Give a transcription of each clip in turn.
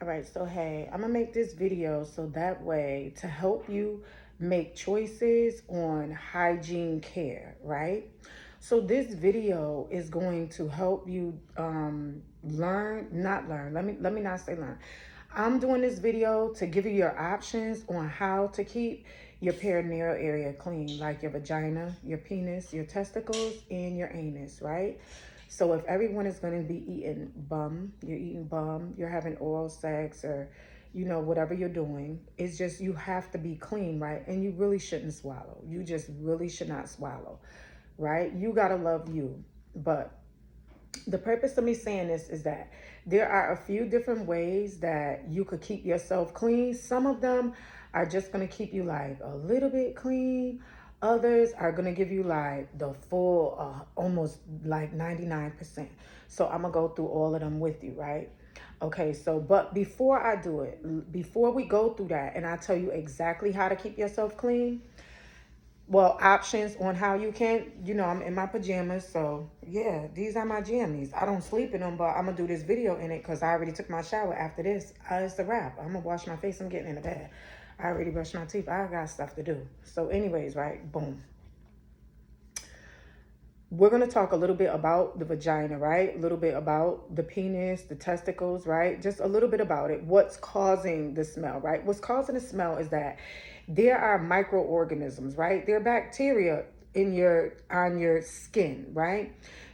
All right, so hey, I'm gonna make this video so that way to help you make choices on hygiene care, right? So this video is going to help you let me not say learn. I'm doing this video to give you your options on how to keep your perineal area clean, like your vagina, your penis, your testicles, and your anus, right? So if everyone is going to be eating bum, you're having oral sex, or whatever you're doing, it's just you have to be clean, right? And you really shouldn't swallow. You just really should not swallow, right? You got to love you. But the purpose of me saying this is that there are a few different ways that you could keep yourself clean. Some of them are just going to keep you like a little bit clean. Others are going to give you like the full, almost like 99%. So I'm going to go through all of them with you, right? Okay, so but before I do it, before we go through that and I tell you exactly how to keep yourself clean, well, options on how you can, I'm in my pajamas, so yeah, these are my jammies. I don't sleep in them, but I'm gonna do this video in it because I already took my shower. After this, it's a wrap. I'm gonna wash my face. I'm getting in the bed. I already brushed my teeth. I got stuff to do. So anyways, right, boom. We're going to talk a little bit about the vagina, right? A little bit about the penis, the testicles, right? Just a little bit about it. What's causing the smell, right? What's causing the smell is that there are microorganisms, right? There are bacteria on your skin, right?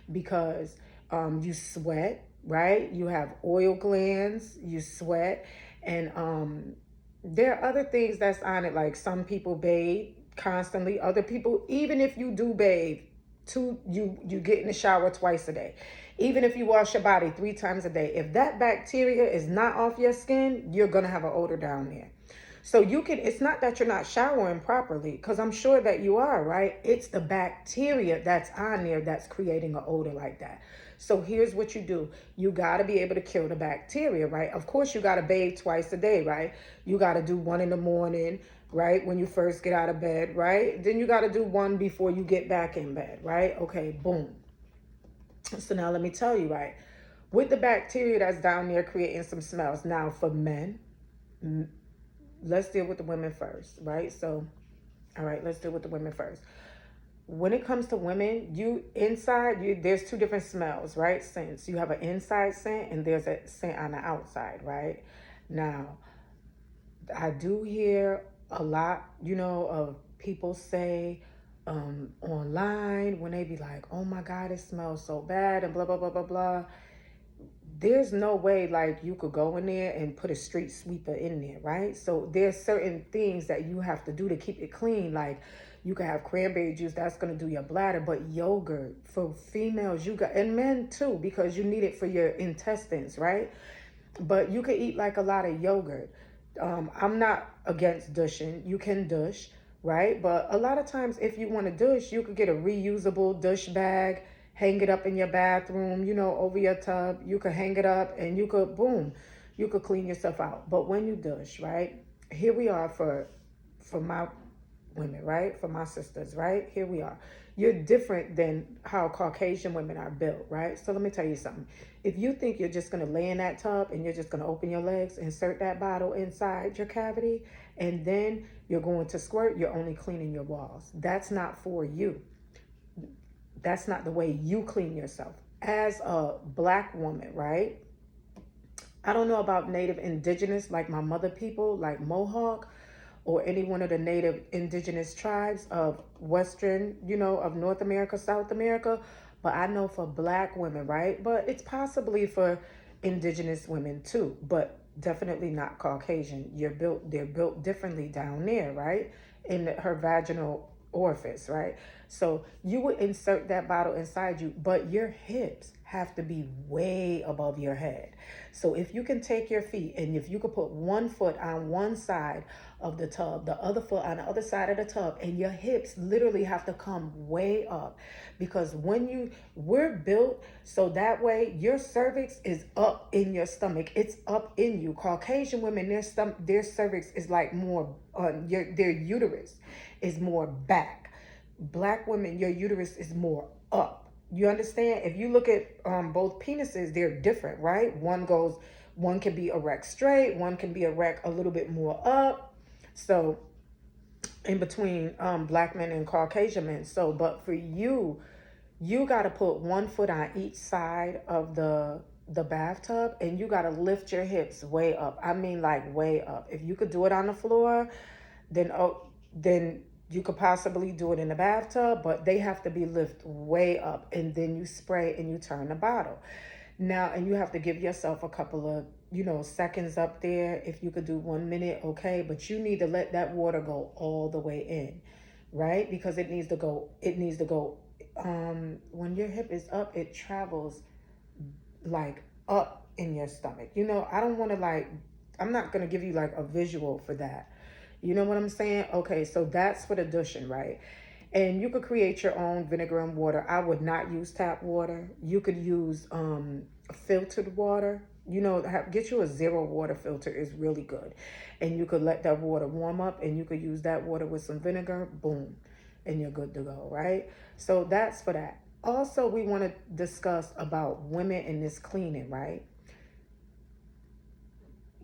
Because you sweat, right? You have oil glands, you sweat, and there are other things that's on it, like some people bathe constantly. Other people, even if you do bathe, you get in the shower twice a day. Even if you wash your body 3 times a day, if that bacteria is not off your skin, you're gonna have an odor down there. So it's not that you're not showering properly, because I'm sure that you are, right? It's the bacteria that's on there that's creating an odor like that. So here's what you do. You got to be able to kill the bacteria, right? Of course, you got to bathe twice a day, right? You got to do one in the morning, right? When you first get out of bed, right? Then you got to do one before you get back in bed, right? Okay, boom. So now let me tell you, right? With the bacteria that's down there creating some smells. Now for men, let's deal with the women first, right? So, all right, let's deal with the women first. When it comes to women, there's 2 different smells, right? Scents. You have an inside scent and there's a scent on the outside, right? Now, I do hear a lot, of people say online when they be like, oh my God, it smells so bad and blah, blah, blah, blah, blah. There's no way like you could go in there and put a street sweeper in there, right? So there's certain things that you have to do to keep it clean. Like you can have cranberry juice, that's gonna do your bladder, but yogurt for females, and men too, because you need it for your intestines, right? But you can eat like a lot of yogurt. I'm not against douching. You can douche, right? But a lot of times if you want to douche, you could get a reusable douche bag, hang it up in your bathroom, over your tub. You could hang it up and boom, you could clean yourself out. But when you douche, right? Here we are for my women, right? For my sisters, right? Here we are. You're different than how Caucasian women are built, right? So let me tell you something. If you think you're just going to lay in that tub and you're just going to open your legs, insert that bottle inside your cavity, and then you're going to squirt, you're only cleaning your walls. That's not for you. That's not the way you clean yourself. As a Black woman, right? I don't know about native indigenous, like my mother people, like Mohawk, or any one of the native indigenous tribes of Western, of North America, South America. But I know for Black women, right? But it's possibly for indigenous women too, but definitely not Caucasian. They're built differently down there, right? In her vaginal orifice, right? So you would insert that bottle inside you, but your hips have to be way above your head. So if you can take your feet and if you could put one foot on one side of the tub, the other foot on the other side of the tub, and your hips literally have to come way up, because we're built so that way your cervix is up in your stomach. It's up in you. Caucasian women, their cervix is like more, their uterus is more back. Black women, your uterus is more up. You understand? If you look at both penises, they're different, right? One can be erect straight, one can be erect a little bit more up. So in between black men and Caucasian men. So, but for you, you got to put one foot on each side of the bathtub, and you got to lift your hips way up. I mean, like way up. If you could do it on the floor, then you could possibly do it in the bathtub, but they have to be lifted way up, and then you spray and you turn the bottle. Now, and you have to give yourself a couple of, seconds up there. If you could do 1 minute, okay, but you need to let that water go all the way in, right? Because it needs to go when your hip is up, it travels like up in your stomach. I don't want to I'm not going to give you like a visual for that. You know what I'm saying? Okay, so that's for the douching, right? And you could create your own vinegar and water. I would not use tap water. You could use filtered water. Get you a zero water filter is really good. And you could let that water warm up, and you could use that water with some vinegar, boom, and you're good to go, right? So that's for that. Also, we want to discuss about women in this cleaning, right?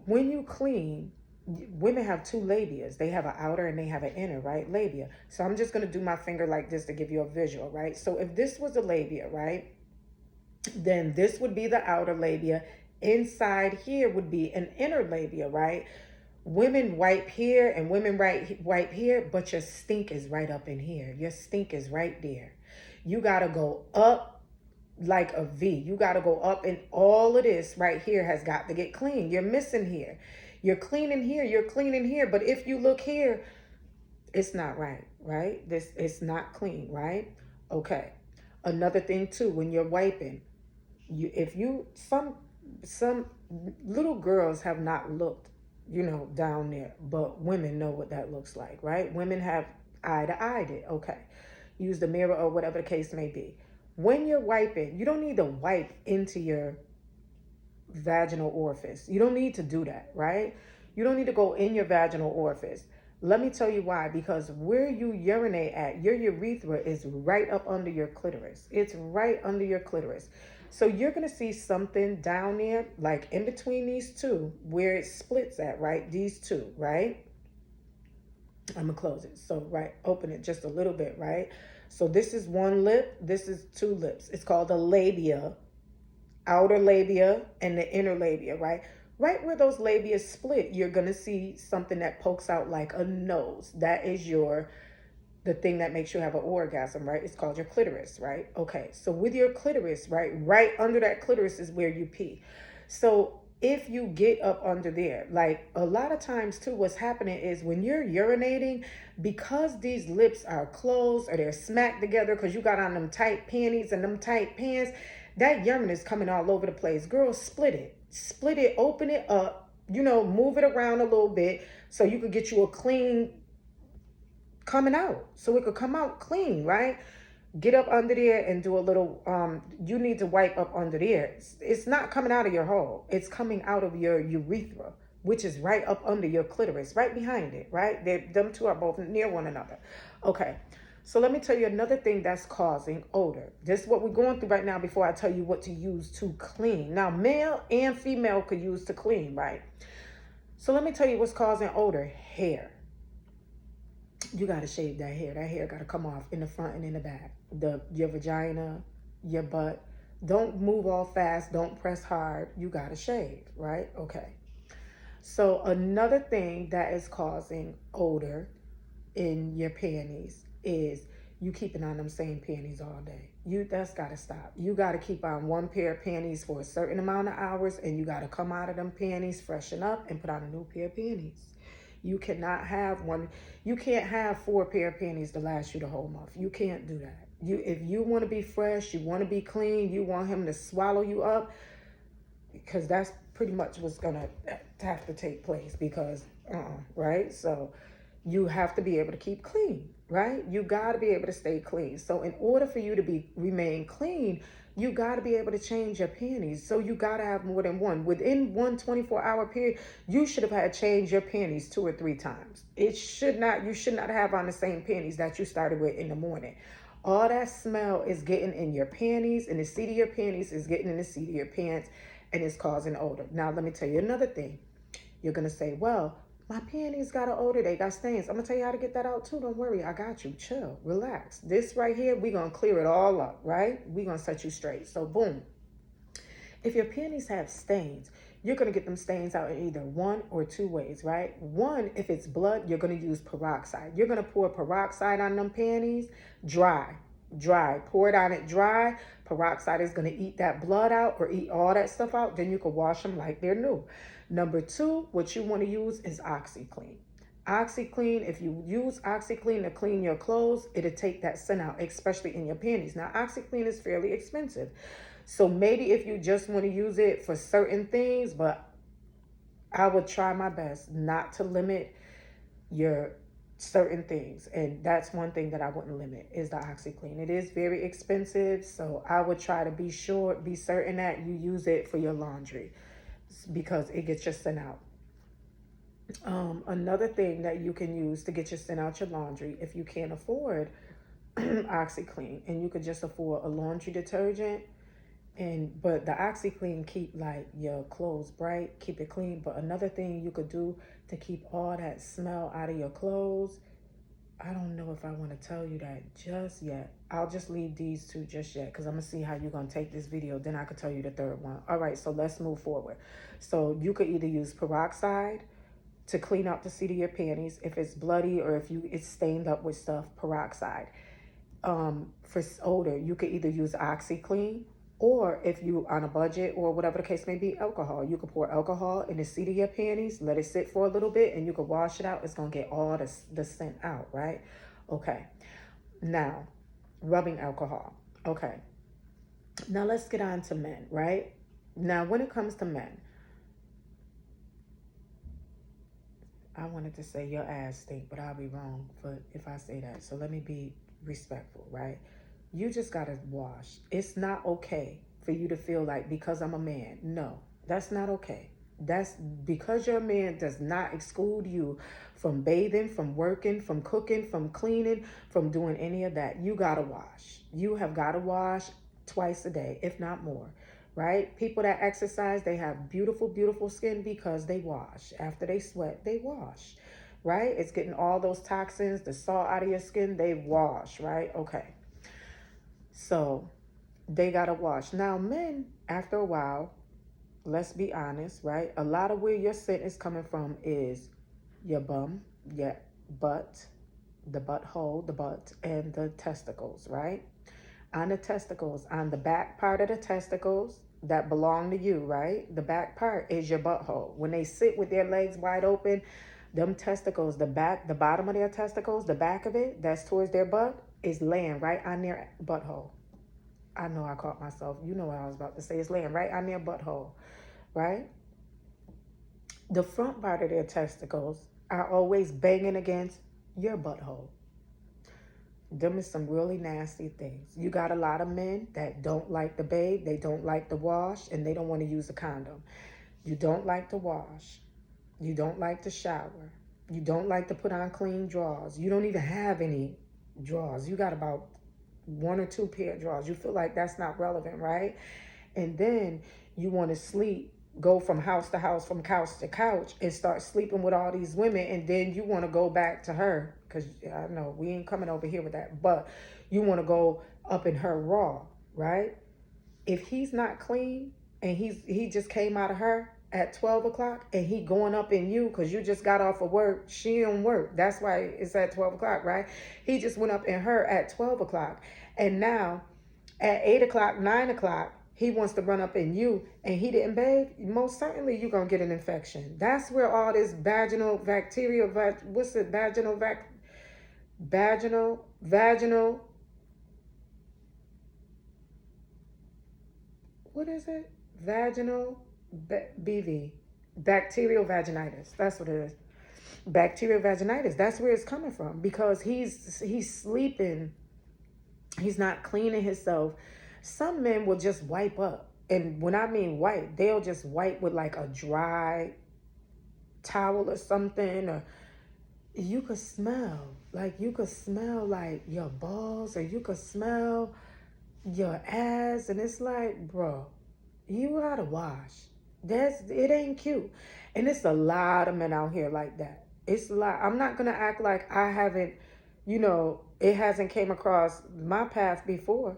When you clean, women have two labias. They have an outer and they have an inner, right? Labia. So I'm just going to do my finger like this to give you a visual, right? So if this was a labia, right, then this would be the outer labia. Inside here would be an inner labia, right? Women wipe here and women wipe here, but your stink is right up in here. Your stink is right there. You got to go up like a V. You got to go up, and all of this right here has got to get clean. You're missing here. You're cleaning here. You're cleaning here. But if you look here, it's not right, right? It's not clean, right? Okay. Another thing too, when you're wiping, if you some little girls have not looked, down there, but women know what that looks like, right? Women have eye to eye it. Okay. Use the mirror or whatever the case may be. When you're wiping, you don't need to wipe into your vaginal orifice. You don't need to do that, right? You don't need to go in your vaginal orifice. Let me tell you why. Because where you urinate at, your urethra is right up under your clitoris. It's right under your clitoris. So you're going to see something down there, like in between these two, where it splits at, right? These two, right? I'm going to close it. So, right, open it just a little bit, right? So this is one lip. This is two lips. It's called the labia, outer labia and the inner labia, right? Right where those labia split, you're going to see something that pokes out like a nose. That is the thing that makes you have an orgasm, right? It's called your clitoris, right? Okay, so with your clitoris, right under that clitoris is where you pee. So if you get up under there, like a lot of times too, what's happening is when you're urinating, because these lips are closed or they're smacked together because you got on them tight panties and them tight pants, that urine is coming all over the place. Girls, split it, open it up, move it around a little bit so you could get you a clean coming out, so it could come out clean, right? Get up under there and do a little, you need to wipe up under there. It's not coming out of your hole. It's coming out of your urethra, which is right up under your clitoris, right behind it, right? Them two are both near one another. Okay, so let me tell you another thing that's causing odor. This is what we're going through right now before I tell you what to use to clean. Now, male and female could use to clean, right? So let me tell you what's causing odor. Hair. You got to shave that hair. That hair got to come off in the front and in the back. Your vagina, your butt. Don't move all fast. Don't press hard. You got to shave, right? Okay. So another thing that is causing odor in your panties is you keeping on them same panties all day. That's got to stop. You got to keep on one pair of panties for a certain amount of hours, and you got to come out of them panties, freshen up, and put on a new pair of panties. You cannot have one. You can't have 4 pair of panties to last you the whole month. You can't do that. If you want to be fresh, you want to be clean, you want him to swallow you up, because that's pretty much what's gonna have to take place. Because, right? So you have to be able to keep clean, right? You got to be able to stay clean. So in order for you to remain clean, you got to be able to change your panties. So you got to have more than one. Within one 24-hour period, you should have had changed your panties 2 or 3 times. You should not have on the same panties that you started with in the morning. All that smell is getting in your panties, and the seat of your panties is getting in the seat of your pants, and it's causing odor. Now, let me tell you another thing. You're going to say, well, my panties got an odor. They got stains. I'm going to tell you how to get that out too. Don't worry. I got you. Chill. Relax. This right here, we're going to clear it all up, right? We're going to set you straight. So, boom. If your panties have stains, you're going to get them stains out in either one or two ways, right? One, if it's blood, you're going to use peroxide. You're going to pour peroxide on them panties, dry. Pour it on it dry. Peroxide is going to eat that blood out or eat all that stuff out. Then you can wash them like they're new. Number two, what you want to use is OxyClean. OxyClean, if you use OxyClean to clean your clothes, it'll take that scent out, especially in your panties. Now, OxyClean is fairly expensive. So maybe if you just want to use it for certain things, but I would try my best not to limit your certain things. And that's one thing that I wouldn't limit is the OxyClean. It is very expensive. So I would try to be certain that you use it for your laundry because it gets your scent out. Another thing that you can use to get your scent out your laundry, if you can't afford OxyClean and you could just afford a laundry detergent, but the OxyClean keep like your clothes bright, keep it clean. But another thing you could do to keep all that smell out of your clothes, I don't know if I want to tell you that just yet. I'll just leave these two just yet because I'm going to see how you're going to take this video. Then I could tell you the third one. All right, so let's move forward. So you could either use peroxide to clean up the seat of your panties if it's bloody or if it's stained up with stuff, peroxide. For odor, you could either use OxyClean, or if you on a budget or whatever the case may be, alcohol. You could pour alcohol in the seat of your panties, let it sit for a little bit, and you could wash it out. It's going to get all the scent out, right? Okay. Now, rubbing alcohol. Okay. Now, let's get on to men, right? Now, when it comes to men, I wanted to say your ass stink, but I'll be wrong if I say that. So let me be respectful, right? You just got to wash. It's not okay for you to feel like because I'm a man. No, that's not okay. That's because you're a man does not exclude you from bathing, from working, from cooking, from cleaning, from doing any of that. You got to wash. You have got to wash twice a day, if not more, right? People that exercise, they have beautiful, beautiful skin because they wash. After they sweat, they wash, right? It's getting all those toxins, the salt out of your skin, they wash, right? Okay. So they got to wash. Now, men, after a while, let's be honest, right? A lot of where your scent is coming from is your bum, your butt, the butthole, the butt, and the testicles, right? On the testicles, on the back part of the testicles that belong to you, right? The back part is your butthole. When they sit with their legs wide open, them testicles, the bottom of their testicles, the back of it, that's towards their butt, is laying right on their butthole. I know I caught myself. You know what I was about to say. It's laying right on their butthole, right? The front part of their testicles are always banging against your butthole. Them is some really nasty things. You got a lot of men that don't like to bathe, they don't like to wash, and they don't want to use a condom. You don't like to wash. You don't like to shower. You don't like to put on clean drawers. You don't even have any drawers. You got about one or two pair of drawers. You feel like that's not relevant, right? And then you want to sleep, go from house to house, from couch to couch, and start sleeping with all these women, and then you want to go back to her, because I know we ain't coming over here with that, but you want to go up in her raw, right? If he's not clean and he just came out of her at 12 o'clock and he going up in you because you just got off of work, she don't work. That's why it's at 12 o'clock, right? He just went up in her at 12 o'clock. And now at 8 o'clock, 9 o'clock, he wants to run up in you and he didn't bathe. Most certainly you're going to get an infection. That's where all this vaginal, what is it? BV, bacterial vaginitis. That's what it is. Bacterial vaginitis. That's where it's coming from because he's sleeping. He's not cleaning himself. Some men will just wipe up. And when I mean wipe, they'll just wipe with like a dry towel or something, or you could smell, like you could smell like your balls, or you could smell your ass, and it's like, bro, you gotta wash. It ain't cute. And it's a lot of men out here like that. It's a lot. I'm not gonna act like I haven't, it hasn't came across my path before.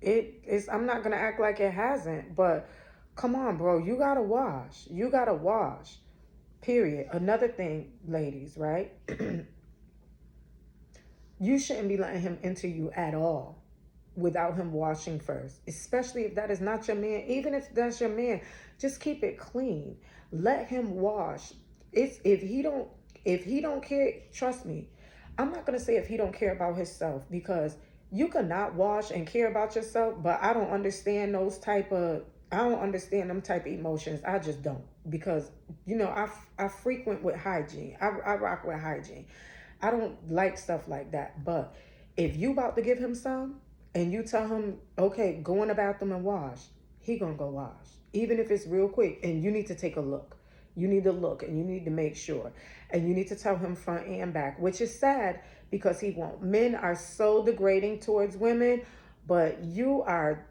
I'm not gonna act like it hasn't, but come on, bro, you gotta wash. You gotta wash. Period. Another thing, ladies, right? You shouldn't be letting him into you at all without him washing first, especially if that is not your man. Even if that's your man, just keep it clean. Let him wash. It's if he don't care, trust me. I'm not going to say if he don't care about himself, because you cannot wash and care about yourself, but I don't understand them type of emotions. I just don't, because I frequent with hygiene. I rock with hygiene. I don't like stuff like that. But if you about to give him some and you tell him, okay, go in the bathroom and wash, he gonna go wash. Even if it's real quick, and you need to take a look. You need to look and you need to make sure. And you need to tell him front and back, which is sad because he won't. Men are so degrading towards women, but you are,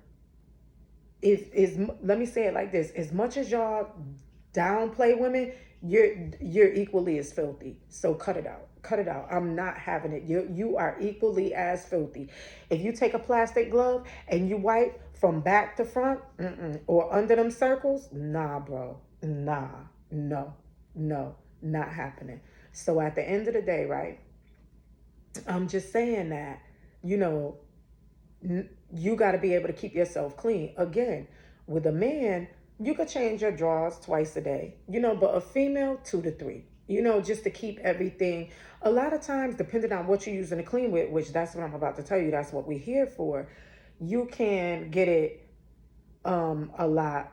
let me say it like this: as much as y'all downplay women, you're equally as filthy. So cut it out. Cut it out. I'm not having it. You are equally as filthy. If you take a plastic glove and you wipe from back to front, or under them circles, nah, bro. Nah. No. No. Not happening. So at the end of the day, right? I'm just saying that, you know, you got to be able to keep yourself clean. Again, with a man, you could change your drawers twice a day, but a female, 2 to 3, just to keep everything. A lot of times, depending on what you're using to clean with, which that's what I'm about to tell you, that's what we're here for, you can get it a lot.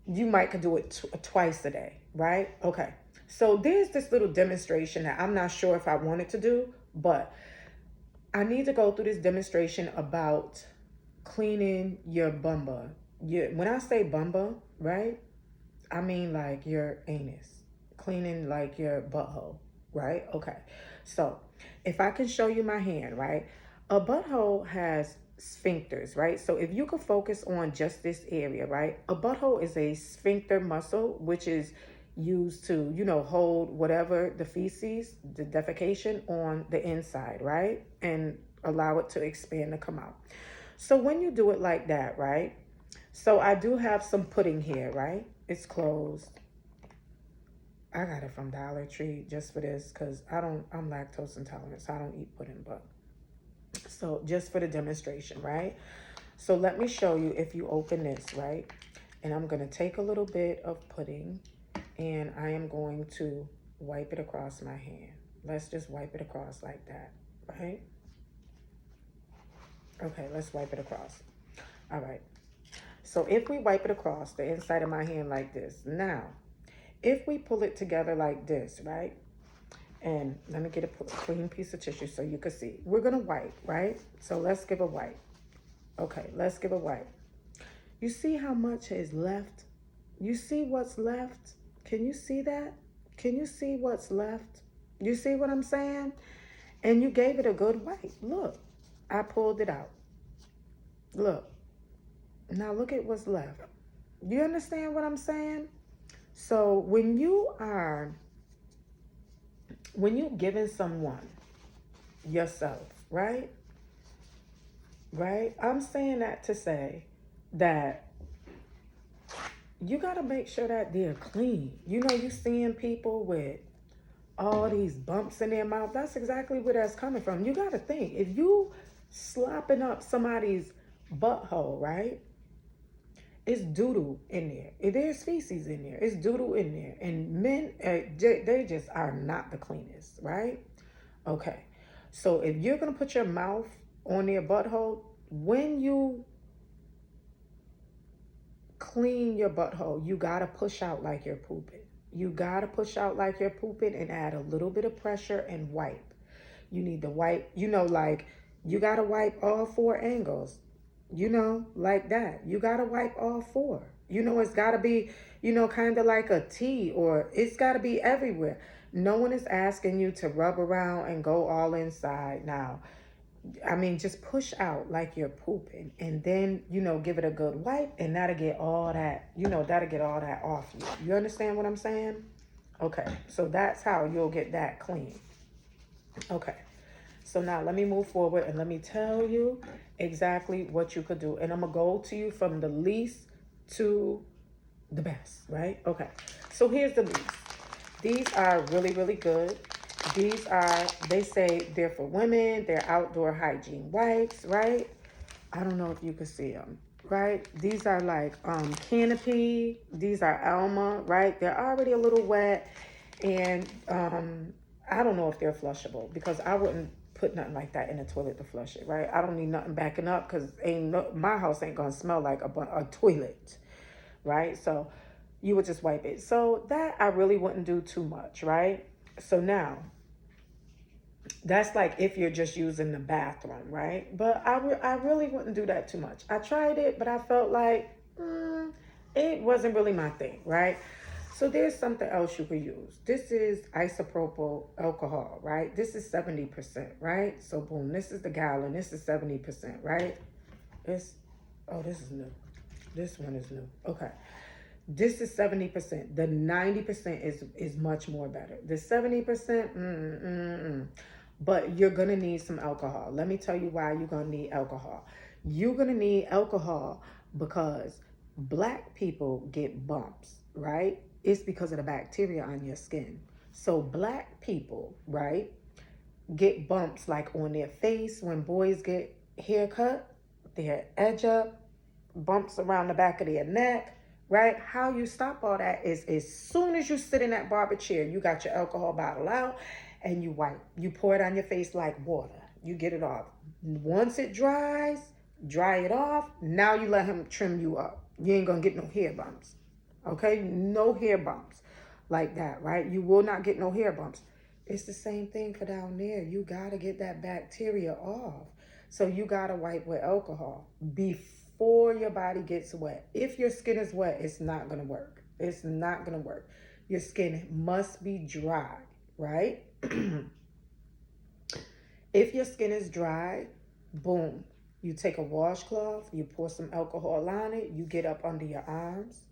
You might could do it twice a day, right? Okay. So there's this little demonstration that I'm not sure if I wanted to do, but I need to go through this demonstration about cleaning your bumba. When I say bumba, right, I mean like your anus. Cleaning like your butthole, right? Okay. So if I can show you my hand, right? A butthole has sphincters, right? So if you could focus on just this area, right? A butthole is a sphincter muscle, which is used to, hold whatever the feces, the defecation on the inside, right? And allow it to expand to come out. So when you do it like that, right? So I do have some pudding here, right? It's closed. I got it from Dollar Tree just for this because I'm lactose intolerant, so I don't eat pudding, but so just for the demonstration, right? So let me show you. If you open this, right? And I'm going to take a little bit of pudding and I am going to wipe it across my hand. Let's just wipe it across like that, right? Okay, let's wipe it across. All right. So if we wipe it across the inside of my hand like this, now, if we pull it together like this, right? And let me get a clean piece of tissue so you can see. We're going to wipe, right? So let's give a wipe. Okay, let's give a wipe. You see how much is left? You see what's left? Can you see that? Can you see what's left? You see what I'm saying? And you gave it a good wipe. Look, I pulled it out. Look. Now look at what's left. You understand what I'm saying? So when you're giving someone yourself, right? Right? I'm saying that to say that you got to make sure that they're clean. You seeing people with all these bumps in their mouth. That's exactly where that's coming from. You got to think, if you slopping up somebody's butthole, right? It's doodle in there. There's feces in there. It's doodle in there. And men, they just are not the cleanest, right? Okay. So if you're going to put your mouth on their butthole, when you clean your butthole, you got to push out like you're pooping. You got to push out like you're pooping and add a little bit of pressure and wipe. You need to wipe, like you got to wipe all 4 angles. Like that. You got to wipe all 4. It's got to be, kind of like a tea, or it's got to be everywhere. No one is asking you to rub around and go all inside now. I mean, just push out like you're pooping, and then, give it a good wipe, and that'll get all that, that'll get all that off you. You understand what I'm saying? Okay, so that's how you'll get that clean. Okay, so now let me move forward and let me tell you exactly what you could do. And I'm going to go to you from the least to the best, right? Okay, so here's the least. These are really, really good. These are, they say they're for women. They're outdoor hygiene wipes, right? I don't know if you can see them, right? These are like Canopy. These are Alma, right? They're already a little wet. And I don't know if they're flushable, because I wouldn't put nothing like that in the toilet to flush it, right? I don't need nothing backing up, because my house ain't gonna smell like a toilet, right? So you would just wipe it. So that I really wouldn't do too much, right? So now that's like if you're just using the bathroom, right? But I really wouldn't do that too much. I tried it, but I felt like it wasn't really my thing, right? So there's something else you could use. This is isopropyl alcohol, right? This is 70%, right? So boom, this is the gallon. This is 70%, right? This is new. This one is new. Okay. This is 70%. The 90% is much more better. The 70%, but you're gonna need some alcohol. Let me tell you why you're gonna need alcohol. You're gonna need alcohol because black people get bumps, right? It's because of the bacteria on your skin. So black people, right, get bumps like on their face when boys get haircut, their edge up, bumps around the back of their neck, right? How you stop all that is as soon as you sit in that barber chair, you got your alcohol bottle out and you wipe. You pour it on your face like water. You get it off. Once it dries, dry it off. Now you let him trim you up. You ain't gonna get no hair bumps. Okay? No hair bumps like that, right? You will not get no hair bumps. It's the same thing for down there. You gotta get that bacteria off. So you gotta wipe with alcohol before your body gets wet. If your skin is wet, it's not gonna work. It's not gonna work. Your skin must be dry, right? If your skin is dry, boom, you take a washcloth, you pour some alcohol on it, you get up under your arms,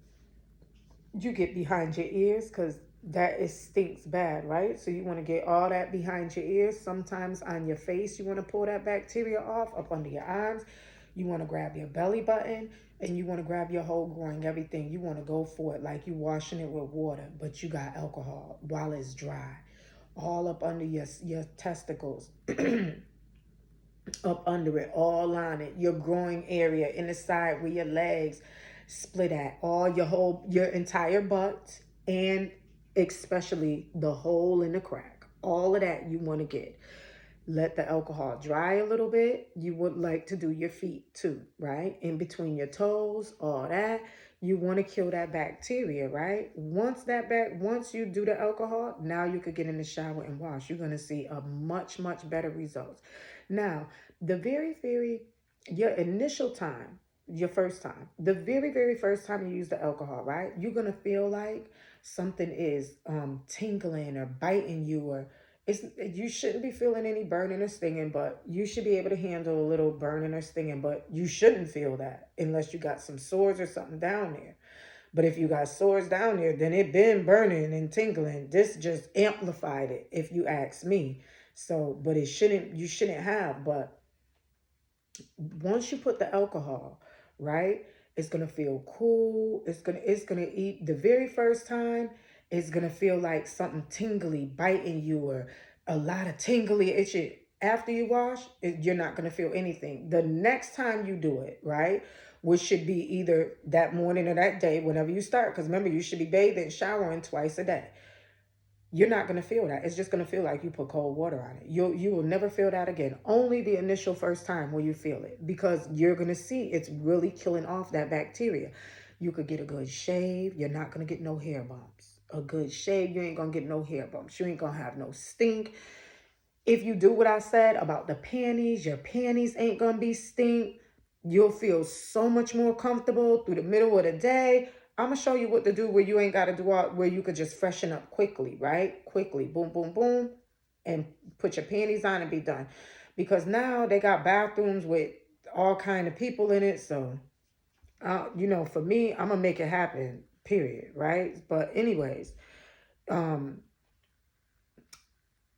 you get behind your ears, because that is stinks bad, right? So you want to get all that behind your ears. Sometimes on your face, you want to pull that bacteria off. Up under your arms, you want to grab your belly button, and you want to grab your whole groin, everything. You want to go for it like you washing it with water, but you got alcohol while it's dry. All up under your testicles, up under it, all on it, your groin area, in the side where your legs split at, all your entire butt, and especially the hole in the crack. All of that you want to get. Let the alcohol dry a little bit. You would like to do your feet too, right? In between your toes, all that. You want to kill that bacteria, right? Once you do the alcohol, now you could get in the shower and wash. You're going to see a much, much better results. Now, the your initial time, your first time, the very, very first time you use the alcohol, right? You're going to feel like something is tingling or biting you, or you shouldn't be feeling any burning or stinging, but you should be able to handle a little burning or stinging, but you shouldn't feel that unless you got some sores or something down there. But if you got sores down there, then it been burning and tingling. This just amplified it, if you ask me. So, but you shouldn't have. But once you put the alcohol, right, it's gonna feel cool. It's gonna eat the very first time. It's gonna feel like something tingly biting you, or a lot of tingly itching. After you wash, you're not gonna feel anything. The next time you do it, right, which should be either that morning or that day, whenever you start. Because remember, you should be bathing, showering twice a day. You're not going to feel that. It's just going to feel like you put cold water on it. You will never feel that again. Only the initial first time will you feel it, because you're going to see it's really killing off that bacteria. You could get a good shave. You're not going to get no hair bumps. A good shave, you ain't going to get no hair bumps. You ain't going to have no stink. If you do what I said about the panties, your panties ain't going to be stink. You'll feel so much more comfortable through the middle of the day. I'm gonna show you what to do where you ain't gotta do all, where you could just freshen up quickly, right? Quickly, boom, boom, boom, and put your panties on and be done. Because now they got bathrooms with all kind of people in it. So, for me, I'm gonna make it happen. Period, right? But anyways, um,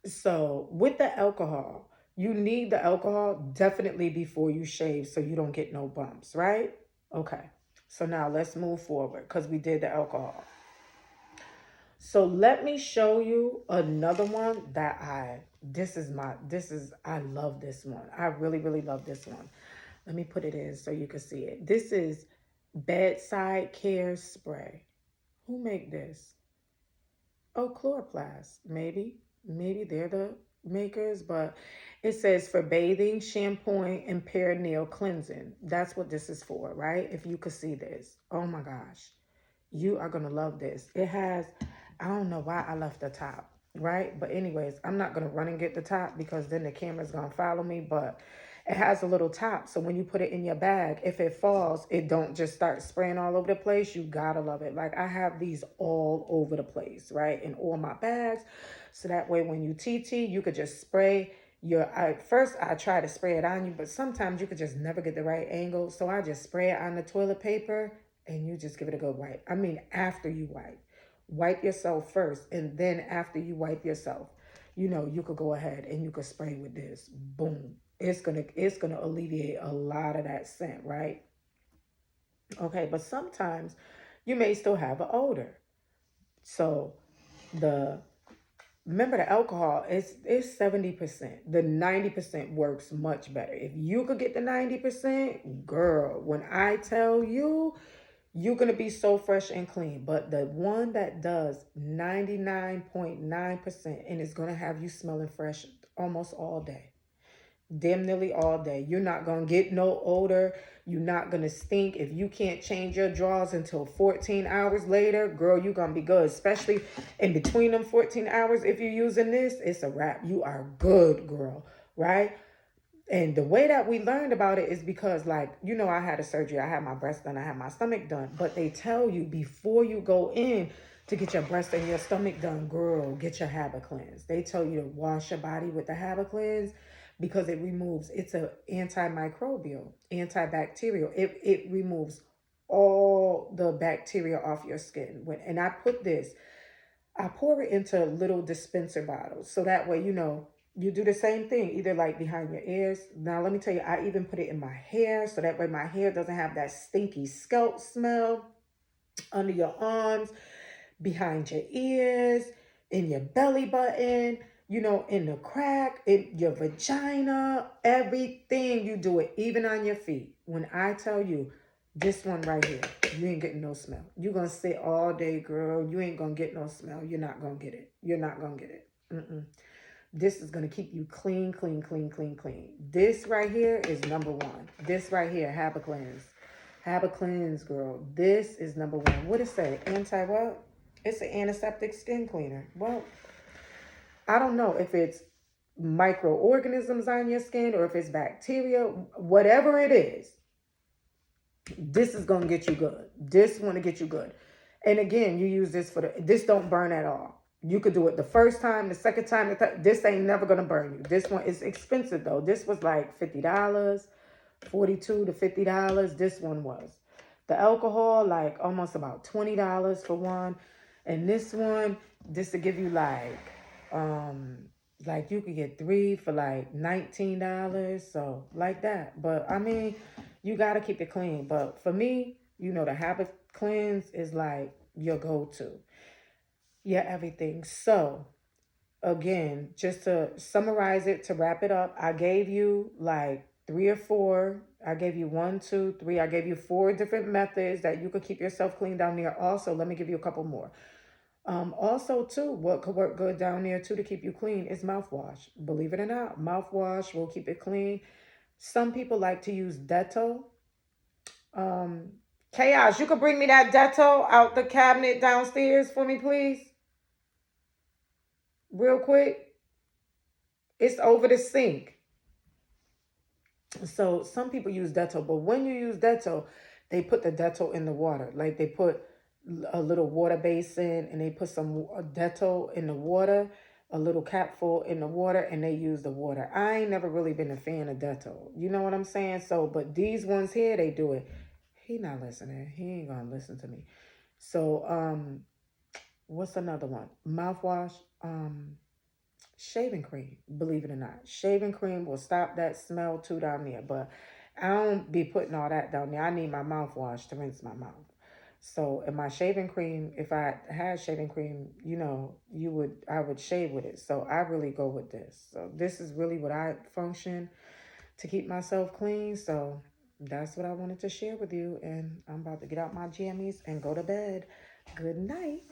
so with the alcohol, you need the alcohol definitely before you shave so you don't get no bumps, right? Okay. So now let's move forward because we did the alcohol. So let me show you another one that I love this one. I really, really love this one. Let me put it in so you can see it. This is bedside care spray. Who make this? Oh, Chloroplast, maybe. Maybe they're the makers, but it says for bathing, shampooing, and perineal cleansing. That's what this is for, right? If you could see this. Oh my gosh. You are gonna love this. It has, I don't know why I left the top, right? But anyways, I'm not gonna run and get the top because then the camera's gonna follow me. But it has a little top, so when you put it in your bag, if it falls, it don't just start spraying all over the place. You gotta love it. Like I have these all over the place, right? In all my bags. So that way when you TT, you could just spray first I try to spray it on you, but sometimes you could just never get the right angle. So I just spray it on the toilet paper and you just give it a good wipe. I mean, after you wipe. Wipe yourself first, and then after you wipe yourself, you could go ahead and you could spray with this. Boom. It's gonna alleviate a lot of that scent, right? Okay, but sometimes you may still have an odor. So the remember the alcohol is 70%. The 90% works much better. If you could get the 90%, girl, when I tell you, you're going to be so fresh and clean. But the one that does 99.9% and is going to have you smelling fresh almost all day, damn nearly all day. You're not going to get no odor. You're not going to stink. If you can't change your drawers until 14 hours later, girl, you're going to be good. Especially in between them 14 hours, if you're using this, it's a wrap. You are good, girl, right? And the way that we learned about it is because, like, I had a surgery. I had my breast done. I had my stomach done. But they tell you before you go in to get your breast and your stomach done, girl, get your habit cleanse. They tell you to wash your body with the habit cleanse because it's a antimicrobial, antibacterial. It removes all the bacteria off your skin. And I pour it into little dispenser bottles. So that way, you do the same thing, either like behind your ears. Now, let me tell you, I even put it in my hair. So that way my hair doesn't have that stinky scalp smell. Under your arms, behind your ears, in your belly button, in the crack, in your vagina, everything you do it, even on your feet. When I tell you, this one right here, you ain't getting no smell. You're going to sit all day, girl. You ain't going to get no smell. You're not going to get it. You're not going to get it. Mm-mm. This is going to keep you clean, clean, clean, clean, clean. This right here is number one. This right here, Habit Cleanse. Habit Cleanse, girl. This is number one. What it say? Anti what? It's an antiseptic skin cleaner. Well, I don't know if it's microorganisms on your skin or if it's bacteria. Whatever it is, this is going to get you good. This want to get you good. And again, you use this this don't burn at all. You could do it the first time, the second time. This ain't never going to burn you. This one is expensive though. This was like $50, $42 to $50. This one was. The alcohol, like almost about $20 for one. And this to give you like you could get three for like $19. So like that. But I mean, you got to keep it clean. But for me, the habit cleanse is like your go-to. Yeah, everything. So again, just to summarize it, to wrap it up, I gave you like three or four. I gave you one, two, three. I gave you four different methods that you could keep yourself clean down there. Also, let me give you a couple more. Also, too, what could work good down there too to keep you clean is mouthwash. Believe it or not, mouthwash will keep it clean. Some people like to use Dettol. Um, Chaos, you could bring me that Dettol out the cabinet downstairs for me, please, real quick. It's over the sink. So some people use Dettol, but when you use Dettol, they put the Dettol in the water. Like they put a little water basin and they put some Dettol in the water, a little capful in the water, and they use the water. I ain't never really been a fan of Dettol. You know what I'm saying? So, but these ones here, they do it. He not listening. He ain't gonna listen to me. So, what's another one? Mouthwash. Shaving cream, believe it or not. Shaving cream will stop that smell too down there. But I don't be putting all that down there. I need my mouthwash to rinse my mouth. So in my shaving cream, if I had shaving cream, I would shave with it. So I really go with this. So this is really what I function to keep myself clean. So that's what I wanted to share with you. And I'm about to get out my jammies and go to bed. Good night.